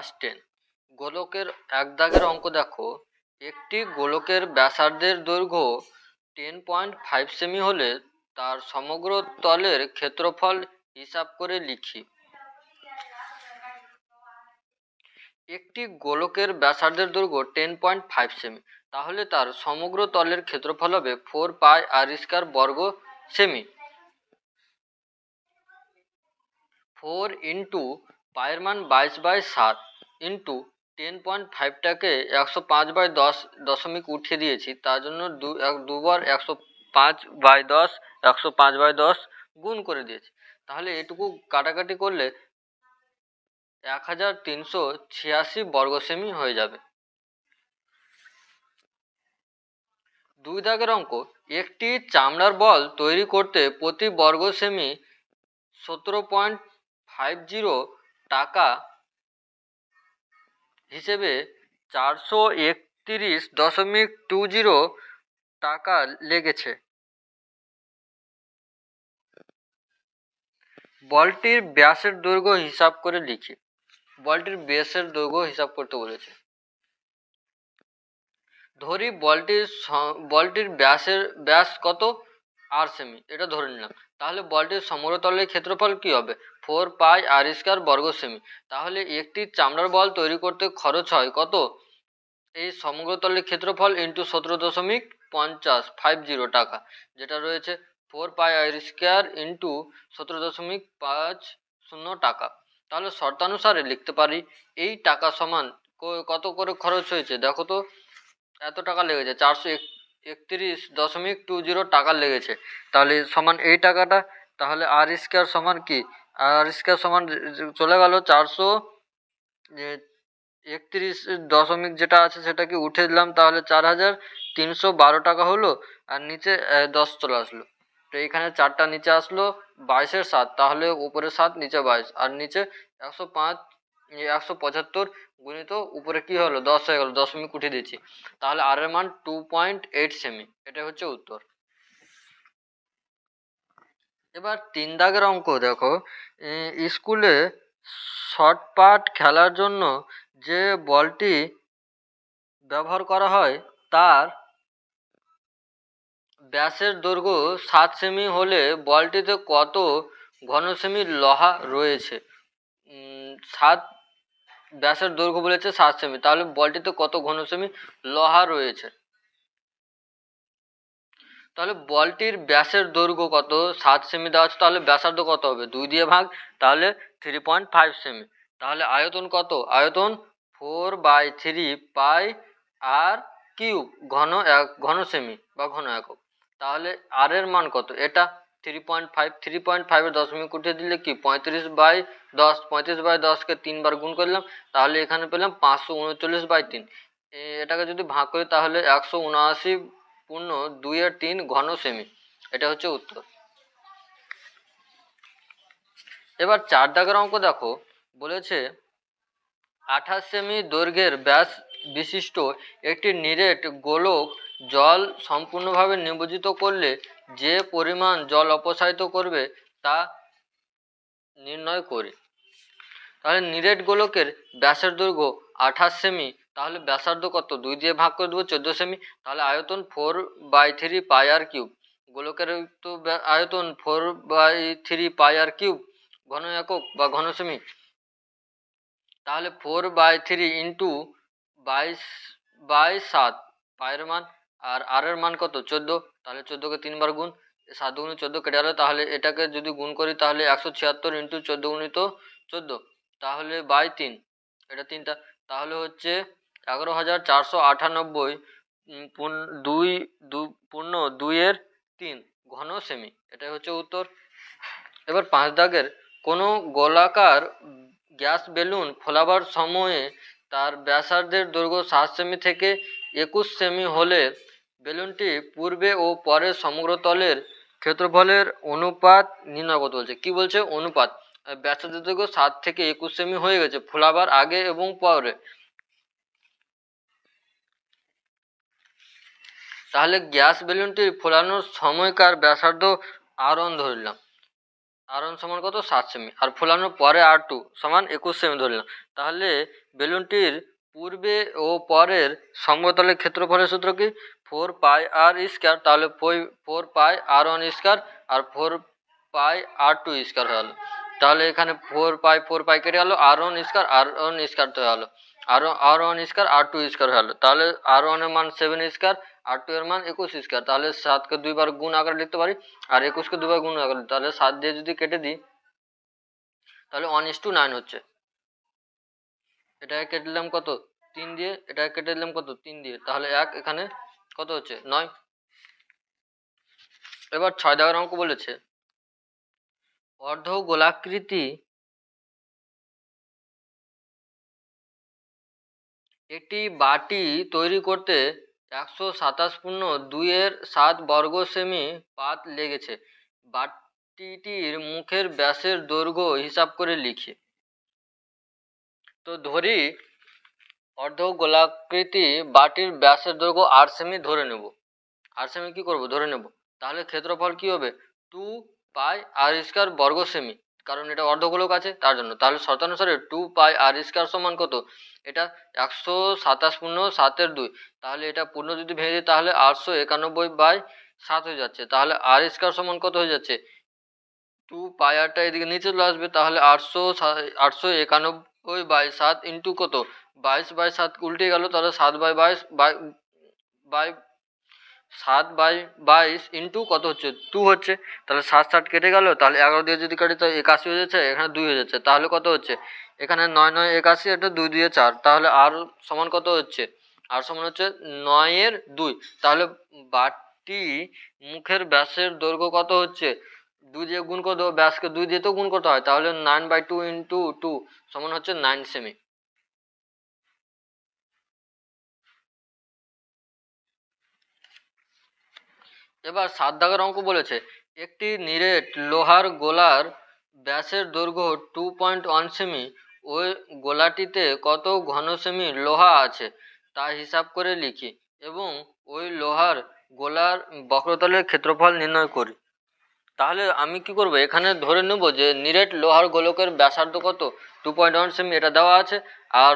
Class 10 গোলকের এক দাগের অঙ্ক দেখো। একটি গোলকের ব্যাসার্ধের দৈর্ঘ্য 10.5 সেমি হলে তার সমগ্র তলের ক্ষেত্রফল হিসাব করে লিখি। একটি গোলকের ব্যাসার্ধের দৈর্ঘ্য 10.5 সেমি, তাহলে তার সমগ্র তলের ক্ষেত্রফল হবে 4 পাই আর স্কয়ার বর্গ সেমি। 4 ইন্টু পায়ের মান 22/7 ইন্টু 10.5টাকে 105/10 দশমিক উঠিয়ে দিয়েছি, তার জন্য দুবার 105/10 105/10 গুণ করে দিয়েছি। তাহলে এটুকু কাটাকাটি করলে 1386 বর্গ সেমি হয়ে যাবে। 2 দাগের অঙ্ক, একটি চামড়ার বল তৈরি করতে প্রতি বর্গ সেমি 17.50 টাকা হিসেবে 431.20 টাকা লেগেছে। বলটির ব্যাসের দৈর্ঘ্য হিসাব করে লিখি। বলটির ব্যাসের দৈর্ঘ্য হিসাব করতে বলেছে। ধরি বলটির ব্যাস কত? 8 সেমি, এটা ধরে নিলাম। তাহলে বলটির সমগ্র তলের ক্ষেত্রফল কি হবে? 4 পাই আর স্কয়ার বর্গ সেমি। তাহলে একটি চামড়ার বল তৈরি করতে খরচ হয় কত? এই সমগ্র তলের ক্ষেত্রফল ইন্টু 17.50 টাকা, যেটা রয়েছে 4 পাই আর স্কয়ার ইন্টু 17.50 টাকা। তাহলে শর্তানুসারে লিখতে পারি এই টাকা সমান কত করে খরচ হয়েছে দেখো তো। এত টাকা লেগেছে, 431.20 টাকা লেগেছে। তাহলে সমান এই টাকাটা। তাহলে আর স্কয়ার সমান কি? আর স্কয়ার সমান চলে গেল 431 যেটা আছে সেটাকে উঠে দিলাম, তাহলে 4312 টাকা হলো। আর নিচে 10 চলে আসলো, তো এইখানে 4টা নিচে আসলো, 22-এর 7, তাহলে উপরে 7 নিচে 22, আর নিচে 175 গুণিত উপরে কি হলো 10 হয়ে গেল, দশমিক উঠিয়ে দিয়েছি। তাহলে আর এর মান 2.8 সেমি। এটা হচ্ছে উত্তর। এবার 3 দাগের অঙ্ক দেখো। স্কুলে শটপাট খেলার জন্য যে বলটি ব্যবহার করা হয় তার ব্যাসের দৈর্ঘ্য 7 সেমি হলে বলটিতে কত ঘন সেমি লোহা রয়েছে? 7 ব্যাসের দৈর্ঘ্য বলেছে 7 সেমি, তাহলে বলটিতে কত ঘন সেমি লোহা রয়েছে? তাহলে বলটির ব্যাসের দৈর্ঘ্য কত? 7 সেমি দেওয়া আছে, তাহলে ব্যাসার্ধ কত হবে? 2 দিয়ে ভাগ, তাহলে 3.5 সেমি। তাহলে আয়তন কত? আয়তন 4/3 পাই আর কিউব ঘন সেমি বা ঘন একক। তাহলে আর এর মান কত? এটা 3.5, 3.5-এর দশমিক উঠিয়ে দিলে কি 35/10, 35/10কে 3 বার গুণ করলাম, তাহলে এখানে পেলাম 539/3। এটাকে যদি ভাগ করি তাহলে 179.2/3 ঘন সেমি। এটা হচ্ছে উত্তর। এবার 4 দাগের অঙ্ক দেখো। বলেছে 28 সেমি দৈর্ঘ্যের ব্যাস বিশিষ্ট একটি নিরেট গোলক জল সম্পূর্ণভাবে নিমজ্জিত করলে যে পরিমাণ জল অপসারিত করবে তা নির্ণয় করি। তাহলে নিরেট গোলকের ব্যাসের দৈর্ঘ্য 28 সেমি, তাহলে ব্যাসার্ধ কত? 2 দিয়ে ভাগ করে দেবো, 14 সেমি। তাহলে আয়তন 4/3 পাই আর কিউব। গোলকের তো আয়তন 4/3 পাই আর কিউব ঘন একক বা ঘন সেমি। তাহলে 4/3 ইন্টু 22/7 পায়ের মান, আর আর এর মান কত? 14। তাহলে 14কে 3 বার গুণ, 7 গুণে 14 কেটে গেল। তাহলে এটাকে যদি গুণ করি তাহলে 176 ইন্টু 14 গুণিত 14, তাহলে বাই 3, এটা 3টা। তাহলে হচ্ছে 11,498 2/3 ঘন সেমি। এটাই হচ্ছে উত্তর। এবার 5 দাগের, কোনো গোলাকার গ্যাস বেলুন ফোলাবার সময়ে তার ব্যাসার্ধের দৈর্ঘ্য 7 সেমি থেকে 21 সেমি হলে বেলুনটি পূর্বে ও পরের সমগ্র তলের ক্ষেত্রফলের অনুপাত নির্ণয় করতে বলছে। কি বলছে? অনুপাত। ব্যাসার্ধের দৈর্ঘ্য 7 থেকে 21 সেমি হয়ে গেছে ফোলাবার আগে এবং পরে। তাহলে গ্যাস বেলুনটি ফোলানোর সময়কার ব্যাসার্ধ R1 ধরলাম। R1 সমান কত 7 সেমি, আর ফোলানোর পরে R2 সমান 21 সেমি ধরলাম। তাহলে বেলুনটির পূর্বে ও পরের সমতলের ক্ষেত্রফলের সূত্র কি 4πr²। তাহলে 4πr1² আর 4πr2² হয়ে গেল। তাহলে এখানে 4π কেটে গেল, R1² তো হয়ে গেল, R1² R2² হয়ে গেল। তাহলে R1 এর মান 7², R2 এর মান 21²। তাহলে 7কে দুইবার গুণ আকারে লিখতে পারি, আর 21কে দুবার গুণ আকারে। তাহলে 7 দিয়ে যদি কেটে দিই তাহলে 1:9 হচ্ছে। এটাকে কেটে দিলাম কত 3 দিয়ে, এটাকে কেটে দিলাম কত 3 দিয়ে, তাহলে 1 এখানে কত হচ্ছে 9। এবার 6 দাগের অঙ্ক বলেছে অর্ধ গোলাকৃতি একটি বাটি তৈরি করতে 127.2 বর্গ সেমি পাত লেগেছে। বাটিটির মুখের ব্যাসের দৈর্ঘ্য হিসাব করে লিখি। তো ধরি অর্ধ গোলাকৃতি বাটির ব্যাসের দৈর্ঘ্য 8 সেমি ধরে নেব। 8 সেমি কি করব ধরে নেব। তাহলে ক্ষেত্রফল কি হবে 2πr² বর্গ সেমি, কারণ এটা অর্ধগোলক আছে তার জন্য। তাহলে শর্তানুসারে 2πr² সমান কত, এটা 127.7 তাহলে এটা পূর্ণ যদি ভেঙে দিই তাহলে 891/7 হয়ে যাচ্ছে। তাহলে r² সমান কত হয়ে যাচ্ছে 2πrটা এদিকে নিচে চলে আসবে, তাহলে 891/7 ইন্টু কত 22/7 উল্টে গেল, তাহলে 7/22 ইন্টু কত হচ্ছে 2 হচ্ছে। তাহলে 7 কেটে গেল, তাহলে 11 দিয়ে যদি কাটি তো 81 হয়ে যাচ্ছে, এখানে 2 হয়ে যাচ্ছে। তাহলে কত হচ্ছে এখানে 9×9=81, এটা 2×2=4। তাহলে আর সমান কত হচ্ছে, আর সমান হচ্ছে 9/2। তাহলে বাটি মুখের ব্যাসের দৈর্ঘ্য কত হচ্ছে 2 দিয়ে গুণ করে দেবো, ব্যাসকে 2 দিয়ে তো গুণ করতে হয়, তাহলে 9/2 ইন্টু 2 সমান হচ্ছে 9 সেমি। এবার 7 দাগের অঙ্ক বলেছে একটি নিরেট লোহার গোলার ব্যাসের দৈর্ঘ্য 2.1 সেমি, ওই গোলাটিতে কত ঘন সেমি লোহা আছে তা হিসাব করে লিখি, এবং ওই লোহার গোলার বক্রতলের ক্ষেত্রফল নির্ণয় করি। তাহলে আমি কি করব, এখানে ধরে নেব যে নিরেট লোহার গোলকের ব্যাসার্ধ কত 2.1 সেমি, এটা দেওয়া আছে, আর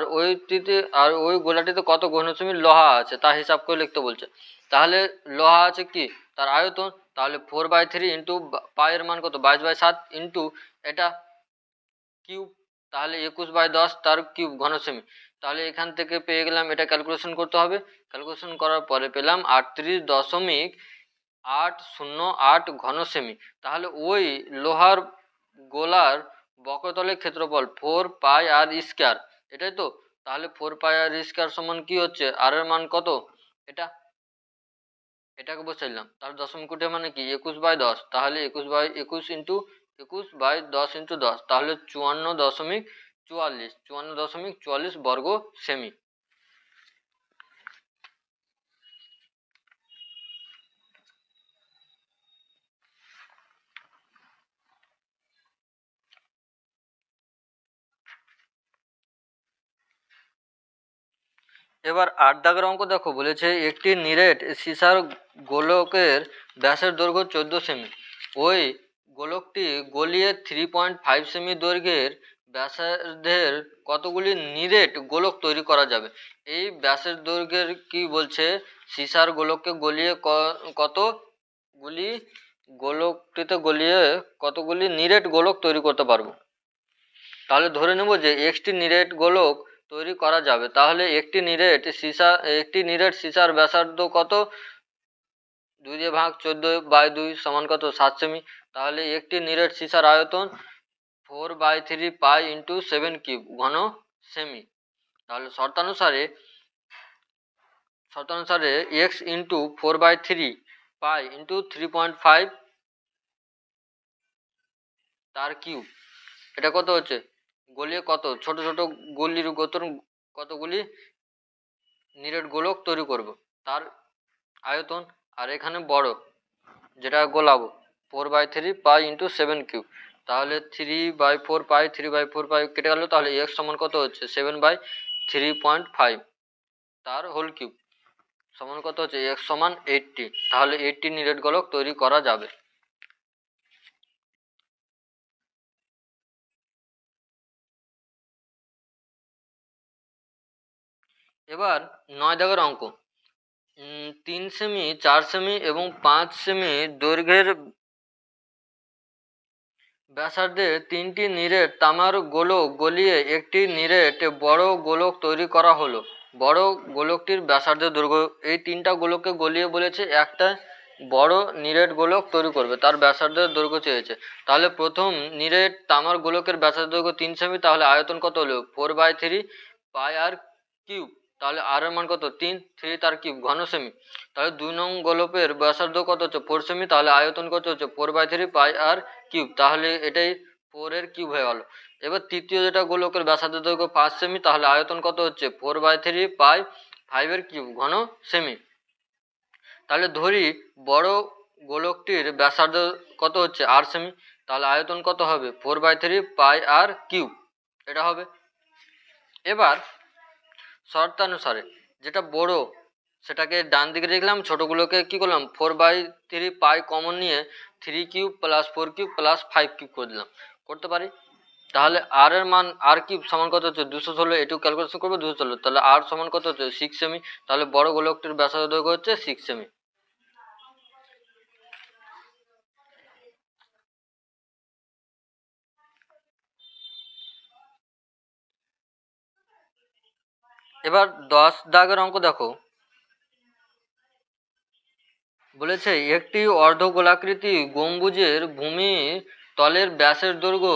ওই গোলাটিতে কত ঘন সেমি লোহা আছে তা হিসাব করে লিখতে বলছে। তাহলে লোহা আছে কি তার আয়তন, তাহলে 4/3 ইন্টু পায়ের মান কত 22/7 ইন্টু এটা কিউব, তাহলে 21/10 তার কিউব ঘন সেমি। তাহলে এখান থেকে পেয়ে গেলাম, এটা ক্যালকুলেশন করতে হবে, ক্যালকুলেশন করার পরে পেলাম 38.808 ঘন সেমি। তাহলে ওই লোহার গোলার বক্রতলের ক্ষেত্রফল 4πr², এটাই তো। তাহলে 4πr² সমান কি হচ্ছে, আর এর মান কত, এটাকে বসাইলাম, তাহলে দশমিক কোটে মানে কি 21/10, তাহলে 21/21 ইন্টু 21/10 ইন্টু 10, তাহলে 54.44 বর্গ সেমি। এবার 8 দাগের অঙ্ক দেখো, বলেছে একটি নিরেট সীসার গোলকের ব্যাসের দৈর্ঘ্য 14 সেমি, ওই গোলকটি গলিয়ে 3.5 সেমি দৈর্ঘ্যের ব্যাসার্ধের কতগুলি নিরেট গোলক তৈরি করা যাবে। এই ব্যাসের দৈর্ঘ্যের কি বলছে, সীসার গোলককে গলিয়ে কতগুলি গোলকটিতে গলিয়ে কতগুলি নিরেট গোলক তৈরি করতে পারবো। তাহলে ধরে নেব যে একটি নিরেট গোলক তৈরি করা যাবে। তাহলে একটি নিরেট সীসার ব্যাসার্ধ কত, 2 দিয়ে ভাগ 14/2 সমান কত 7 সেমি। তাহলে একটি নিরেট সীসার আয়তন 4/3 পাই ইন্টু 7 কিউব ঘন সেমি। তাহলে শর্তানুসারে x ইন্টু 4/3 পাই ইন্টু 3.5 তার কিউব, এটা কত হচ্ছে গলিয়ে কত ছোট ছোট গলির গতন কতগুলি নিরেট গোলক তৈরি করব তার আয়তন, আর এখানে বড় যেটা গোলাবো 4/3 পাই ইন্টু 7 কিউব। তাহলে 3/4 পাই 3/4 পাই কেটে গেল, তাহলে x সমান কত হচ্ছে 7/3.5 তার হোল কিউব সমান কত হচ্ছে x সমান 80। তাহলে 80 নিরেট গোলক তৈরি করা যাবে। এবার 9 দাগের অঙ্ক। 3 সেমি, 4 সেমি এবং 5 সেমি দৈর্ঘ্যের ব্যাসার্ধের 3টি নিরেট তামার গোলক গলিয়ে একটি নিরেট বড় গোলক তৈরি করা হলো। বড় গোলকটির ব্যাসার্ধের দৈর্ঘ্য, এই 3টা গোলককে গলিয়ে বলেছে একটা বড় নিরেট গোলক তৈরি করবে, তার ব্যাসার্ধের দৈর্ঘ্য চেয়েছে। তাহলে প্রথম নিরেট তামার গোলকের ব্যাসার্ধ দৈর্ঘ্য 3 সেমি, তাহলে আয়তন কত হলো 4/3 পাই আর কিউব। তাহলে আর এর মান কত 3, 3 তার কিউব ঘন সেমি। তাহলে 2 নং গোলকের ব্যাসার্ধ কত হচ্ছে 4 সেমি, তাহলে আয়তন কত হচ্ছে 4/3 পাই আর কিউব। তাহলে এটাই 4 এর কিউব হয়ে গেল। এবার তৃতীয় যেটা গোলকের ব্যাসার্ধ দৈর্ঘ্য 5 সেমি, তাহলে আয়তন কত হচ্ছে 4/3 পাই 5 এর কিউব ঘন সেমি। তাহলে ধরি বড় গোলকটির ব্যাসার্ধ কত হচ্ছে 8 সেমি, তাহলে আয়তন কত হবে 4/3 পাই আর কিউব, এটা হবে। এবার শর্তানুসারে যেটা বড় সেটাকে ডান দিকে দেখলাম, ছোটগুলোকে কি করলাম 4/3 পাই কমন নিয়ে 3 cube plus 4 cube plus 5 cube করে দিলাম, করতে পারি। তাহলে আর এর মান আর কিউব সমান কত হচ্ছে 216, এটুকু ক্যালকুলেশন করবো 216, তাহলে আর সমান কত হচ্ছে 6 সেমি। তাহলে বড় গোলকটির ব্যাসার্ধ দৈর্ঘ্য হচ্ছে 6 সেমি। এবার 10 দাগের অঙ্ক দেখো, বলেছে একটি অর্ধগোলাকৃতি গম্বুজের ভূমি তলের ব্যাসের দৈর্ঘ্য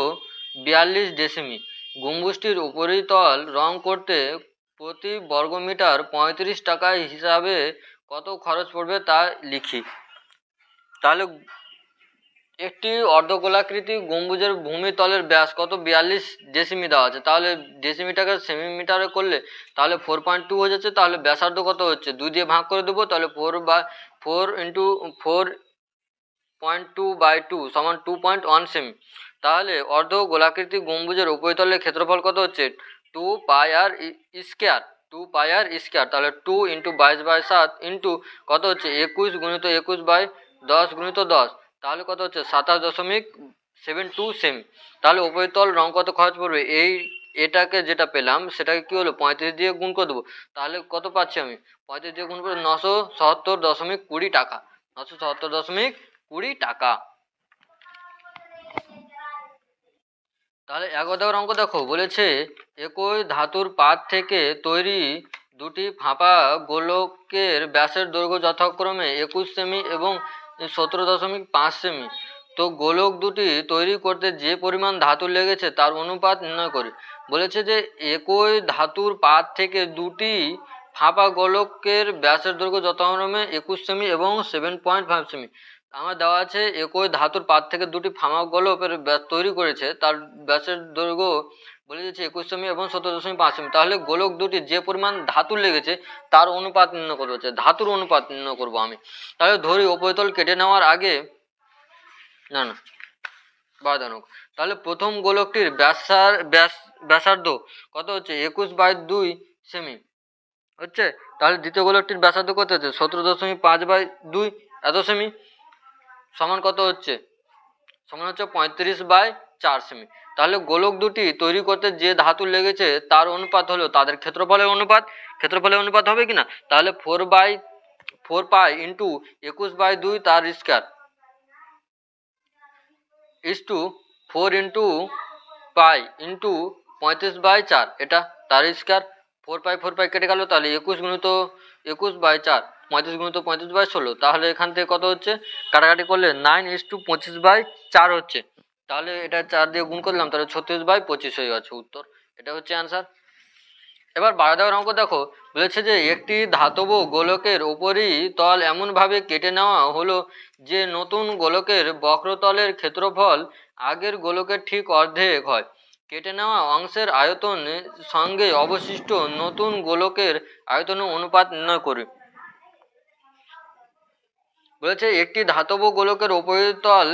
42 ডেসিমি। গম্বুজটির উপরিতল রং করতে প্রতি বর্গমিটার 35 টাকা হিসাবে কত খরচ পড়বে তা লিখি। তাহলে একটি অর্ধগোলাকৃতি গম্বুজের ভূমিতলের ব্যাস কত 42 ডেসিমি দেওয়া আছে, তাহলে ডেসিমিটাকে সেমিমিটারে করলে তাহলে 4.2 হয়ে যাচ্ছে। তাহলে ব্যাসার্ধ কত হচ্ছে 2 দিয়ে ভাগ করে দেবো, তাহলে 4 ইন্টু 4.2/2 সমান 2.1 সেমি। তাহলে অর্ধ গোলাকৃতি গম্বুজের উপরিতলের ক্ষেত্রফল কত হচ্ছে 2 পাই আর স্কোয়ার, 2 পাই আর স্কোয়ার। তাহলে 2 ইন্টু 22/7 ইন্টু কত হচ্ছে 21 গুণিত 21/10 গুণিত 10, তাহলে কত হচ্ছে 27.72 সেমি। তাহলে উপরিতল রং কত খরচ পড়বে, এটাকে যেটা পেলাম সেটাকে কি হলো 35 দিয়ে গুণ করে দেবো, তাহলে কত পাচ্ছি আমি 35 দিয়ে গুণ করে 977.20 টাকা, 977.20 টাকা। তাহলে 11 অঙ্ক দেখো, বলেছে একই ধাতুর পাত থেকে তৈরি দুটি ফাঁপা গোলকের ব্যাসের দৈর্ঘ্য যথাক্রমে 21 সেমি এবং 17.5 সেমি। তো গোলক দুটি তৈরি করতে যে পরিমাণ ধাতু লেগেছে তার অনুপাত নির্ণয় করি। বলেছে যে একই ধাতুর পাত থেকে দুটি ফাঁপা গোলকের ব্যাসের দৈর্ঘ্য যথাক্রমে 21 সেমি এবং 7.5 সেমি। আমার দেওয়া আছে একই ধাতুর পাত থেকে দুটি ফাঁপা গোলকের ব্যাস তৈরি করেছে, তার ব্যাসের দৈর্ঘ্য বলে দিয়েছে 21 সেমি এবং 17.5 সেমি। তাহলে গোলক দুটি যে পরিমাণ ধাতু লেগেছে তার অনুপাত নির্ণয় করবো, ধাতুর অনুপাত নির্ণয় করবো আমি। তাহলে ধরি উপরিতল কেটে নেওয়ার আগে না না বাদানুক, তাহলে প্রথম গোলকটির ব্যাসার্ধ কত হচ্ছে 21/2 সেমি হচ্ছে। তাহলে দ্বিতীয় গোলকটির ব্যাসার্ধ কত হচ্ছে 17.5/2 এত সেমি, সমান কত হচ্ছে সমান হচ্ছে 35/4 সেমি। তাহলে গোলক দুটি তৈরি করতে যে ধাতু লেগেছে তার অনুপাত হলো তাদের ক্ষেত্রফলের অনুপাত, ক্ষেত্রফলের অনুপাত হবে কিনা, তাহলে 4 পাই ইন্টু 21/2 তার square is to 4 into pi into 35/4, এটা তার স্কোয়ার। 4 পাই কেটে গেল, তাহলে 21 গুণিত 21/4, 35 গুণিত 35/16, তাহলে এখান থেকে কত হচ্ছে কাটাকাটি করলে 9:25/4 হচ্ছে। তাহলে এটা 4 দিয়ে গুণ করলাম, তাহলে 36/25 হয়ে গেছে উত্তর, এটা হচ্ছে অ্যান্সার। এবার 12 অঙ্ক দেখো, বলেছে যে একটি ধাতব গোলকের উপরিতল এমনভাবে কেটে নেওয়া হলো যে নতুন গোলকের বক্রতলের ক্ষেত্রফল আগের গোলকের ঠিক অর্ধেক হয়। কেটে নেওয়া অংশের আয়তনের সঙ্গে অবশিষ্ট নতুন গোলকের আয়তনের অনুপাত নির্ণয় করি। বলেছে একটি ধাতব গোলকের উপরিতল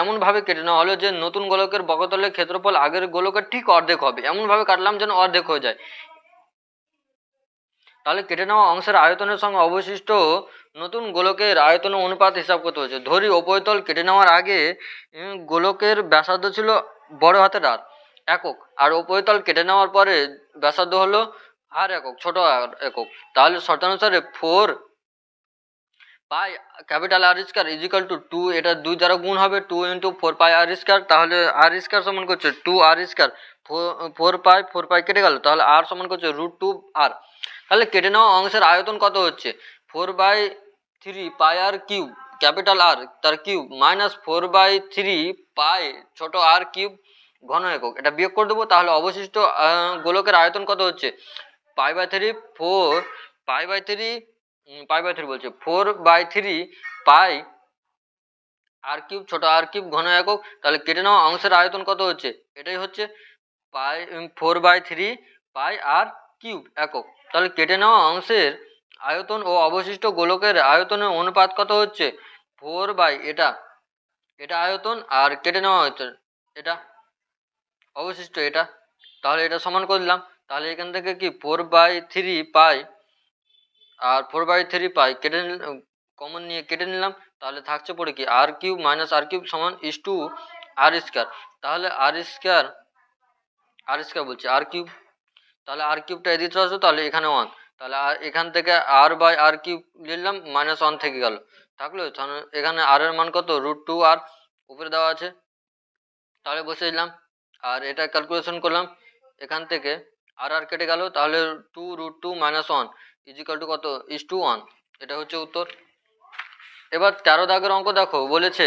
এমনভাবে কেটে নেওয়া হলো যে নতুন গোলকের বক্রতলের ক্ষেত্রফল আগের গোলকের ঠিক অর্ধেক হবে, এমনভাবে কাটলাম যেন অর্ধেক হয়ে যায়। তাহলে কেটে নেওয়া অংশের আয়তনের সঙ্গে অবশিষ্ট নতুন গোলকের আয়তনের অনুপাত হিসাব করতে হচ্ছে। ধরি উপরিতল কেটে নেওয়ার আগে গোলকের ব্যাসার্ধ ছিল বড় হাতের আর একক, আর উপরিতল কেটে নেওয়ার পরে ব্যাসার্ধ হলো আর একক, ছোট আর একক। তাহলে শর্তানুসারে 4 pi capital R square is equal to 2, এটা 2 দ্বারা গুণ হবে, 2 ইন্টু 4 পাই আর স্কয়ার। তাহলে আর স্কয়ার সমান করছে 2 আর স্কয়ার, 4 পাই কেটে গেল, তাহলে আর সমান করছে √2 আর। তাহলে কেটে নেওয়া অংশের আয়তন কত হচ্ছে 4/3 পাই আর কিউব ক্যাপিটাল আর তার কিউব মাইনাস 4/3 পাই ছোট আর কিউব ঘন একক। এটা বিয়োগ করে দেবো, তাহলে অবশিষ্ট গোলকের আয়তন কত হচ্ছে পাই/3 বলছে 4/3 পাই আর কিউব ছোট আর কিউব ঘন একক। তাহলে কেটে নেওয়া অংশের আয়তন কত হচ্ছে, এটাই হচ্ছে 4/3 পাই আর কিউব একক। তাহলে কেটে নেওয়া অংশের আয়তন ও অবশিষ্ট গোলকের আয়তনের অনুপাত কত হচ্ছে 4 এটা আয়তন, আর কেটে নেওয়া হচ্ছে এটা অবশিষ্ট এটা। তাহলে এটা সমান করে দিলাম। তাহলে এখান থেকে কি 4/3 পাই আর 4/3 পাই কেটে কমন নিয়ে কেটে নিলাম। তাহলে থাকছে পড়ে কি আর কিউব মাইনাস আর কিউব সমান ইস টু আর স্কয়ার। তাহলে আর স্কয়ার বলছে আর কিউব, তাহলে আর কিউবটা এদিকে চলে আসবে, তাহলে এখানে 1, তাহলে এখান থেকে আর কিউব নিলাম -1 থেকে গেল, থাকলো। এখানে আর এর মান কত √2 আর উপরে দেওয়া আছে, তাহলে বসে দিলাম। আর এটা ক্যালকুলেশন করলাম, এখান থেকে আর কেটে গেল, তাহলে 2√2 - 1 ইজ ইকাল টু কত ইস টু 1। এটা হচ্ছে উত্তর। এবার 13 দাগের অঙ্ক দেখো, বলেছে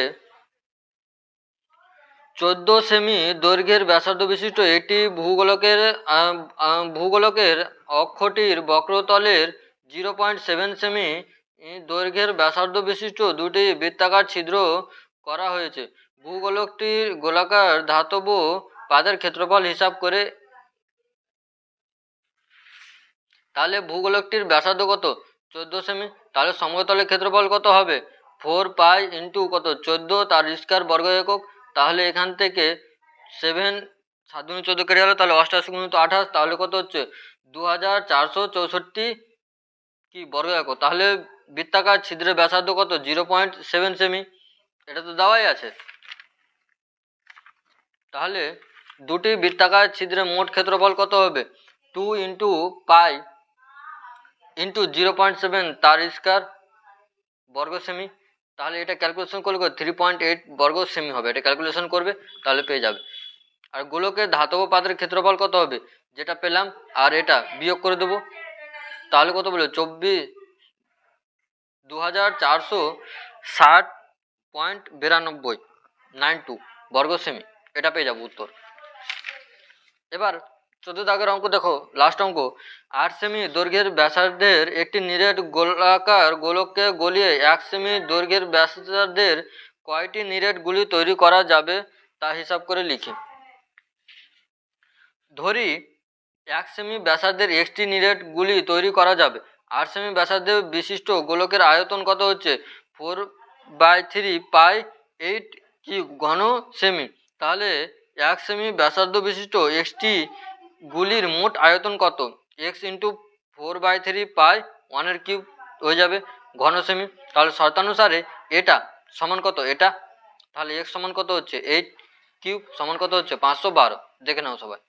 14 সেমি দৈর্ঘ্যের ব্যাসার্ধ বিশিষ্ট একটি ভূগোলকের অক্ষটির বক্রতলের 0.7 সেমি দৈর্ঘ্যের ব্যাসার্ধ বিশিষ্ট দুটি বৃত্তাকার ছিদ্র করা হয়েছে। ভূগোলকটির গোলাকার ধাতব পাদের ক্ষেত্রফল হিসাব করে। তাহলে ভূগোলকটির ব্যাসার্ধ কত 14 সেমি, তাহলে সমতলের ক্ষেত্রফল কত হবে 4 পাই ইন্টু কত 14 তার স্কয়ার বর্গ একক। তাহলে এখান থেকে 7 7 × 14 কেটে গেল, তাহলে 88 × 28, তাহলে কত হচ্ছে 2464 কি বর্গ একক। তাহলে বৃত্তাকার ছিদ্রের ব্যাসার্ধ কত 0.7 সেমি, এটা তো দেওয়াই আছে। তাহলে দুটি বৃত্তাকার ছিদ্রের মোট ক্ষেত্রফল কত হবে 2 ইন্টু পাই ইন্টু 0.7 তার স্কয়ার বর্গ সেমি। তাহলে এটা ক্যালকুলেশন করলে 3.8 বর্গ সেমি হবে, এটা ক্যালকুলেশন করবে তাহলে পেয়ে যাবে। আর গোলকের ধাতব পাতের ক্ষেত্রফল কত হবে যেটা পেলাম, আর এটা বিয়োগ করে দেবো, তাহলে কত বলে 24,260.92 বর্গ সেমি, এটা পেয়ে যাবো উত্তর। এবার 14 দাগের অঙ্ক দেখো, লাস্ট অঙ্ক 8 সেমি দৈর্ঘ্যের ব্যাসার্ধের একটি নিরেট গোলাকার গোলককে গলিয়ে 1 সেমি দৈর্ঘ্যের ব্যাসার্ধের কয়টি নিরেট গুলি তৈরি করা যাবে তা হিসাব করে লিখি। ধরি 1 সেমি ব্যাসার্ধের একটি নিরেট গুলি তৈরি করা যাবে। 8 সেমি ব্যাসার্ধের বিশিষ্ট গোলকের আয়তন কত হচ্ছে 4/3 পাই 8 কিউব ঘন সেমি। তাহলে 1 সেমি ব্যাসার্ধ বিশিষ্ট এক্সটি গুলির মোট আয়তন কত x ইন্টু 4/3 পাই 1 এর কিউব হয়ে যাবে ঘন সেমি। তাহলে শর্তানুসারে এটা সমান কত এটা, তাহলে x সমান কত হচ্ছে 8 কিউব সমান কত হচ্ছে 512। দেখে নাও সবাই।